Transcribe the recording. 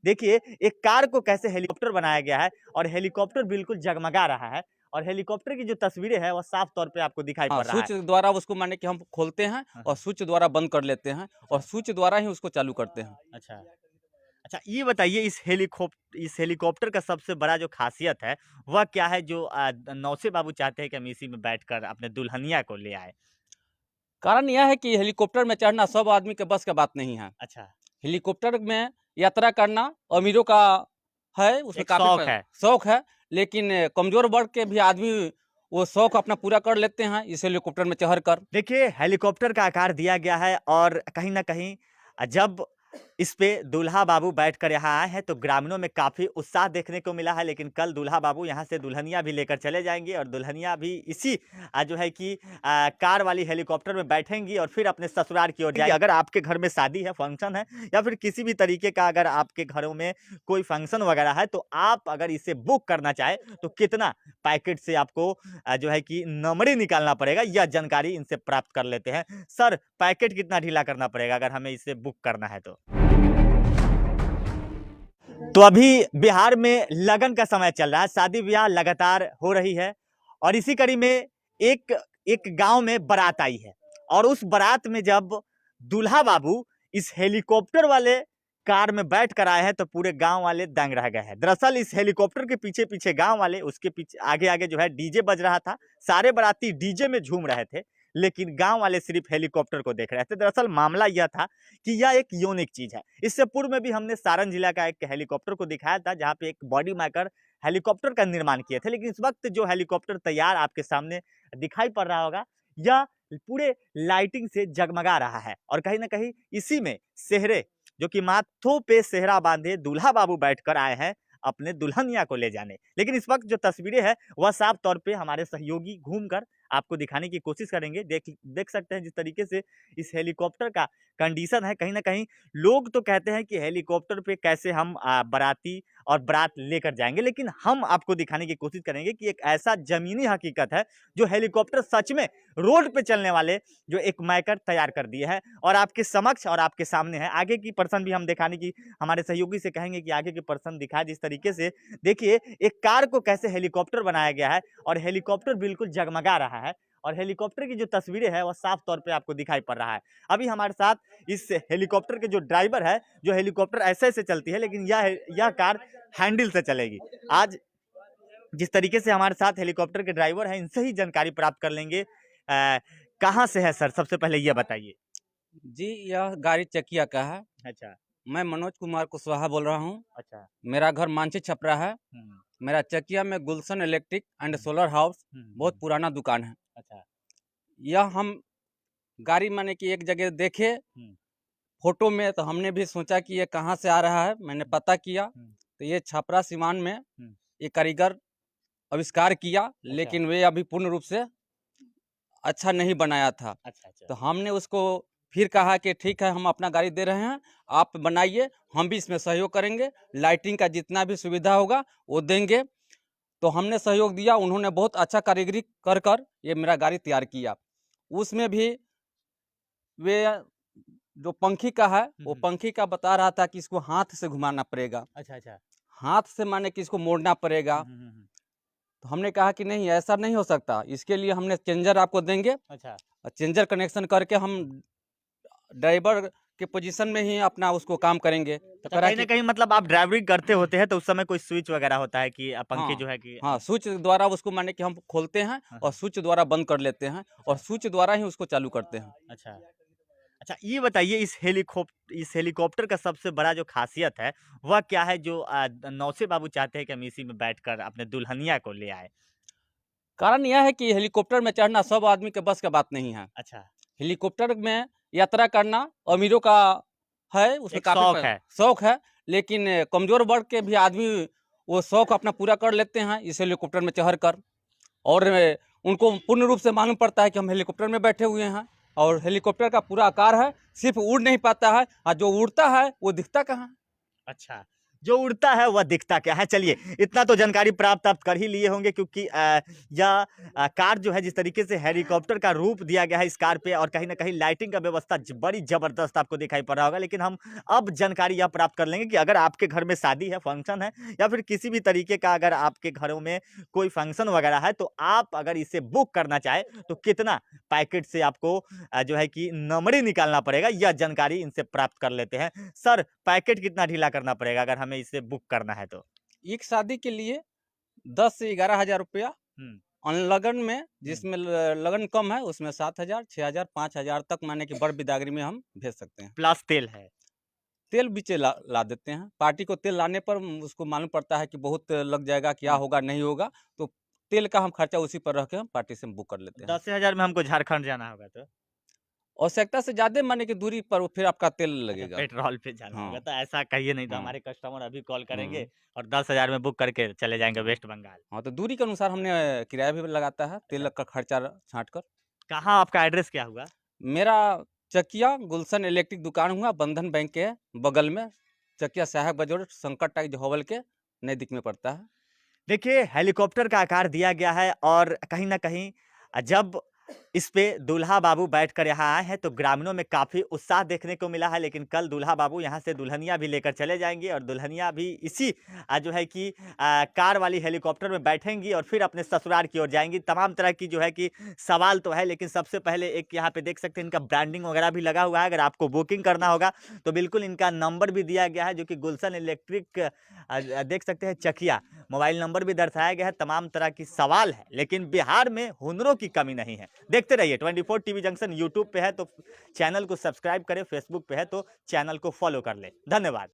देखिए एक कार को कैसे हेलीकॉप्टर बनाया गया है और हेलीकॉप्टर बिल्कुल जगमगा रहा है और हेलीकॉप्टर की जो तस्वीरें हैं वो साफ तौर पे आपको दिखाई हाँ, पड़ रहा है। स्विच द्वारा उसको माने कि हम खोलते हैं हाँ, और हाँ। स्विच द्वारा बंद कर लेते हैं और स्विच द्वारा ही उसको चालू करते हैं। अच्छा। अच्छा ये बताइए इस हेलीकॉप्टर का सबसे बड़ा जो ख़ासियत है, वह क्या है जो नौसे बाबू चाहते हैं कि हम इसी में बैठकर अपने दुल्हनिया को ले आएँ? कारण यह है कि हेलीकॉप्टर में चढ़ना सब आदमी के बस का बात नहीं है। अच्छा, हेलीकॉप्टर में यात्रा करना अमीरों का है, उसमें एक काफ़ी शौक प है। शौक है, लेकिन कमज़ोर वर्ग के भी आदमी वो शौक अपना पूरा कर लेते हैं इस हेलीकॉप्टर में चढ़ कर। देखिए हेलीकॉप्टर का आकार दिया गया है और कहीं न कहीं जब इस पे दूल्हा बाबू बैठकर यहाँ आए हैं तो ग्रामीणों में काफ़ी उत्साह देखने को मिला है। लेकिन कल दूल्हा बाबू यहाँ से दुल्हनिया भी लेकर चले जाएँगे और दुल्हनिया भी इसी जो है कि कार वाली हेलीकॉप्टर में बैठेंगी और फिर अपने ससुराल की ओर जाएँगी। अगर आपके घर में शादी है, फंक्शन है या फिर किसी भी तरीके का अगर आपके घरों में कोई फंक्शन वगैरह है तो आप अगर इसे बुक करना चाहें तो कितना पैकेट से आपको जो है कि नंबरी निकालना पड़ेगा, यह जानकारी इनसे प्राप्त कर लेते हैं। सर, पैकेट कितना ढीला करना पड़ेगा अगर हमें इसे बुक करना है तो? तो अभी बिहार में लगन का समय चल रहा है, शादी-ब्याह लगातार हो रही है और इसी कड़ी में एक एक गाँव में बारात आई है और उस बारात में जब दूल्हा बाबू इस हेलीकॉप्टर वाले कार में बैठ कर आए हैं तो पूरे गाँव वाले दंग रह गए हैं। दरअसल इस हेलीकॉप्टर के पीछे-पीछे गाँव वाले, उसके पीछे आगे-आगे जो है डीजे बज रहा था। सारे बाराती डीजे में झूम रहे थे, लेकिन गाँव वाले सिर्फ हेलीकॉप्टर को देख रहे थे। दरअसल मामला यह था कि यह एक यूनिक चीज़ है। इससे पूर्व में भी हमने सारण जिला का एक हेलीकॉप्टर को दिखाया था, जहाँ पे एक बॉडी मेकर हेलीकॉप्टर का निर्माण किए थे। लेकिन इस वक़्त जो हेलीकॉप्टर तैयार आपके सामने दिखाई पड़ रहा होगा, यह पूरे लाइटिंग से जगमगा रहा है और कहीं न कहीं इसी में सेहरे जो कि माथों पे सेहरा बाँधे दूल्हा बाबू बैठकर आए हैं, अपने दुल्हनिया को ले जाने। लेकिन इस वक़्त जो तस्वीरें हैं, वह साफ तौर पे हमारे सहयोगी घूमकर आपको दिखाने की कोशिश करेंगे। देख देख सकते हैं जिस तरीके से इस हेलीकॉप्टर का कंडीशन है, कहीं न कहीं लोग तो कहते हैं कि हेलीकॉप्टर पे कैसे हम बाराती और बारात लेकर जाएँगे, लेकिन हम आपको दिखाने की कोशिश करेंगे कि एक ऐसा ज़मीनी हकीकत है, जो हेलीकॉप्टर सच में रोड पे चलने वाले जो एक मेकर तैयार कर दिए हैं और आपके समक्ष और आपके सामने है। आगे की पर्सन भी हम दिखाने की हमारे सहयोगी से कहेंगे कि आगे की पर्सन दिखाएँ जिस तरीके से देखिए, एक कार को कैसे हेलीकॉप्टर बनाया गया है और हेलीकॉप्टर बिल्कुल जगमगा रहा है और हेलीकॉप्टर की जो तस्वीरें हैं, वो साफ तौर पे आपको दिखाई पड़ रहा है। अभी हमारे साथ इस हेलीकॉप्टर के जो ड्राइवर है, जो हेलीकॉप्टर ऐसे-ऐसे चलती है, लेकिन यह कार हैंडल से चलेगी। आज जिस तरीके से हमारे साथ हेलीकॉप्टर के ड्राइवर हैं, इनसे ही जानकारी प्राप्त कर लेंगे। कहाँ से है सर? सबसे पहले ये बताइए। जी, यह गाड़ी चकिया का है। अच्छा, मैं मनोज कुमार कुशवाहा बोल रहा हूँ। अच्छा। मेरा घर मांझी छपरा है। हुँ, मेरा चकिया में गुलशन इलेक्ट्रिक एंड हुँ, सोलर हाउस हुँ, बहुत हुँ। पुराना दुकान है। अच्छा, यह हम गाड़ी माने कि एक जगह देखे हुँ, फ़ोटो में, तो हमने भी सोचा कि ये कहाँ से आ रहा है। मैंने हुँ, पता किया, हुँ, तो ये छपरा सिवान में हुँ। ये कारीगर आविष्कार किया, अच्छा, लेकिन वे अभी पूर्ण रूप से अच्छा नहीं बनाया था। अच्छा, अच्छा। तो हमने उसको फिर कहा कि ठीक है, हम अपना गाड़ी दे रहे हैं, आप बनाइए, हम भी इसमें सहयोग करेंगे, लाइटिंग का जितना भी सुविधा होगा वो देंगे। तो हमने सहयोग दिया, उन्होंने बहुत अच्छा कारीगरी कर कर ये मेरा गाड़ी तैयार किया। उसमें भी वे जो पंखी का है, हुँ, वो हुँ। पंखी का बता रहा था कि इसको हाथ से घुमाना पड़ेगा। अच्छा, अच्छा। हाथ से माने कि इसको मोड़ना पड़ेगा। हुँ, हुँ, हुँ, हुँ। तो हमने कहा कि नहीं, ऐसा नहीं हो सकता, इसके लिए हमने चेंजर आपको देंगे अच्छा। और चेंजर कनेक्शन करके हम ड्राइवर के पोजीशन में ही अपना उसको काम करेंगे। तो अच्छा, कह रहा कहीं न कि कहीं मतलब आप ड्राइवरिंग करते होते हैं, तो उस समय कोई स्विच वगैरह होता है कि पंखे हाँ, जो है कि हाँ, स्विच द्वारा उसको माने कि हम खोलते हैं हाँ, और हाँ। स्विच द्वारा बंद कर लेते हैं और अच्छा, स्विच द्वारा ही उसको चालू करते हैं। अच्छा। अच्छा, ये बताइए इस हेलीकॉप्टर का सबसे बड़ा जो ख़ासियत है, वह क्या है जो नौसे बाबू चाहते हैं कि हम इसी में बैठकर अपने दुल्हनिया को ले आएँ? कारण यह है कि हेलीकॉप्टर में चढ़ना सब आदमी के बस का बात नहीं है। अच्छा, हेलीकॉप्टर में यात्रा करना अमीरों का है, उसमें एक काफ़ी शौक प है। शौक है, लेकिन कमज़ोर वर्ग के भी आदमी वो शौक अपना पूरा कर लेते हैं इस हेलीकॉप्टर में चढ़कर। और उनको पूर्ण रूप से मालूम पड़ता है कि हम हेलीकॉप्टर में बैठे हुए हैं और हेलीकॉप्टर का पूरा आकार है, सिर्फ़ उड़ नहीं पाता है और जो उड़ता है, वो दिखता कहाँ है। अच्छा, जो उड़ता है वह दिखता क्या है। चलिए, इतना तो जानकारी प्राप्त आप कर ही लिए होंगे, क्योंकि यह कार जो है, जिस तरीके से हेलीकॉप्टर का रूप दिया गया है इस कार पे, और कहीं ना कहीं लाइटिंग का व्यवस्था बड़ी जबरदस्त आपको दिखाई पड़ रहा होगा। लेकिन हम अब जानकारी यह प्राप्त कर लेंगे कि अगर आपके घर में शादी है, फंक्शन है, या फिर किसी भी तरीके का अगर आपके घरों में कोई फंक्शन वगैरह है, तो आप अगर इसे बुक करना चाहे तो कितना पैकेट से आपको जो है कि नंबरी निकालना पड़ेगा, यह जानकारी इनसे प्राप्त कर लेते हैं। सर, पैकेट कितना ढीला करना पड़ेगा अगर हमें इसे बुक करना है तो? एक शादी के लिए 10 से 11,000 रुपया, हम्म, और लगन में जिसमें लगन कम है उसमें 7,000, 6,000, 5,000 तक, माने कि बड़ बिदागरी में हम भेज सकते हैं। प्लस तेल है। तेल बीचे ला देते हैं। पार्टी को तेल लाने पर उसको मालूम पड़ता है कि बहुत लग जाएगा, क्या होगा नहीं होगा, तो तेल का हम खर्चा उसी पर रख के हम पार्टी से बुक कर लेते हैं। 10,000 में हमको झारखंड जाना होगा तो? आवश्यकता से ज्यादा माने की दूरी पर फिर आपका तेल लगेगा। पेट्रोल पे जाना हाँ। होगा तो ऐसा कहिए नहीं, तो हाँ। हमारे कस्टमर अभी कॉल करेंगे हम्म। और 10,000 में बुक करके चले जाएंगे वेस्ट बंगाल। हाँ, तो दूरी के अनुसार हमने किराया भी लगाता है, तेल का खर्चा छाँट कर। कहाँ आपका एड्रेस क्या हुआ? मेरा चकिया गुलशन इलेक्ट्रिक दुकान हुआ, बंधन बैंक के बगल में, चकिया साहब बजोर संकट टाइज होवल के नजदीक में पड़ता है। देखिए, हेलीकॉप्टर का आकार दिया गया है, और कहीं ना कहीं जब इस पे दूल्हा बाबू बैठकर यहाँ आए हैं तो ग्रामीणों में काफी उत्साह देखने को मिला है। लेकिन कल दूल्हा बाबू यहाँ से दुल्हनिया भी लेकर चले जाएंगे, और दुल्हनिया भी इसी जो है कि कार वाली हेलीकॉप्टर में बैठेंगी और फिर अपने ससुराल की ओर जाएंगी। तमाम तरह की जो है कि सवाल तो है, लेकिन सबसे पहले एक यहाँ पे देख सकते हैं इनका ब्रांडिंग वगैरह भी लगा हुआ है। अगर आपको बुकिंग करना होगा तो बिल्कुल इनका नंबर भी दिया गया है, जो कि गुलशन इलेक्ट्रिक देख सकते हैं चकिया, मोबाइल नंबर भी दर्शाया गया है। तमाम तरह की सवाल है, लेकिन बिहार में हुनरों की कमी नहीं है। देखते रहिए 24 टीवी जंक्शन। यूट्यूब पे है तो चैनल को सब्सक्राइब करें, फेसबुक पे है तो चैनल को फॉलो कर ले। धन्यवाद।